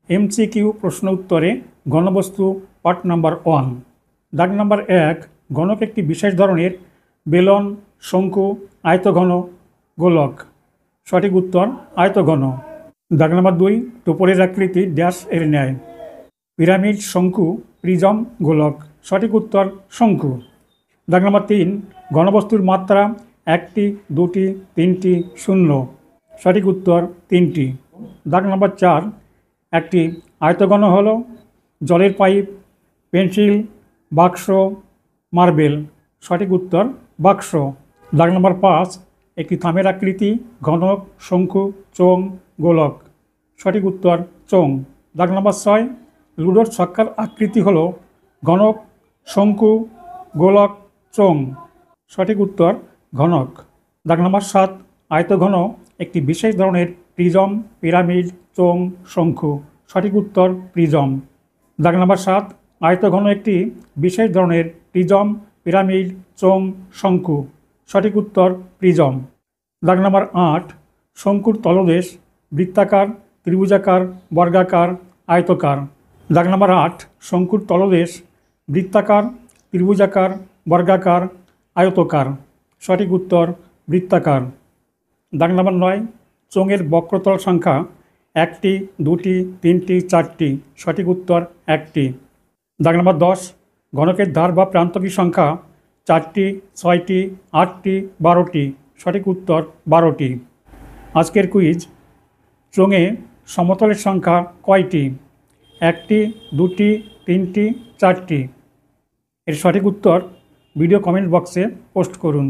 MCQ প্রশ্ন উত্তরে ঘনবস্তু part number 1। দাগ নাম্বার 1, ঘনক একটি বিশেষ ধরনের বেলন, শঙ্কু, আয়তঘন, গোলক। সঠিক উত্তর আয়তঘন। দাগ নাম্বার 2, টোপরের আকৃতি ড্যাশ এর ন্যায়। পিরামিড, শঙ্কু, প্রিজম, গোলক। সঠিক উত্তর শঙ্কু। দাগ নাম্বার 3, ঘনবস্তুর মাত্রা 1টি, 2টি, 3টি, 0। সঠিক উত্তর 3টি। দাগ নাম্বার 4, একটি আয়তঘন হল জলের পাইপ, পেন্সিল, বাক্স, মার্বেল। সঠিক উত্তর বাক্স। দাগ নম্বর 5, একটি থামের আকৃতি ঘনক, শঙ্কু, চোঙ, গোলক। সঠিক উত্তর চোঙ। দাগ নম্বর 6, লুডোর ছক্কার আকৃতি হল ঘনক, শঙ্কু, গোলক, চোঙ। সঠিক উত্তর ঘনক। দাগ নম্বর 7, আয়তঘন একটি বিশেষ ধরনের প্রিজম, পিরামিড, চোঙ, শঙ্কু। সঠিক উত্তর প্রিজম। দাগ নম্বর 7, আয়তঘন একটি বিশেষ ধরনের প্রিজম, পিরামিড, চোঙ, শঙ্কু। সঠিক উত্তর প্রিজম। দাগ নম্বর 8, শঙ্কুর তলদেশ বৃত্তাকার, ত্রিভুজাকার, বর্গাকার, আয়তকার। দাগ নম্বর 8, শঙ্কুর তলদেশ বৃত্তাকার, ত্রিভুজাকার, বর্গাকার, আয়তকার। সঠিক উত্তর বৃত্তাকার। দাগ নম্বর 9, চোঙের বক্রতল সংখ্যা 1টি, 2টি, 3টি, 4টি। সঠিক উত্তর 1টি। দাগ নম্বর 10, ঘনকের ধার বা প্রান্তকীর সংখ্যা 4টি, 6টি, 8টি, 12টি। সঠিক উত্তর 12টি। আজকের কুইজ, চোঙে সমতলের সংখ্যা কয়টি? 1টি, 2টি, 3টি, 4টি। এর সঠিক উত্তর ভিডিও কমেন্ট বক্সে পোস্ট করুন।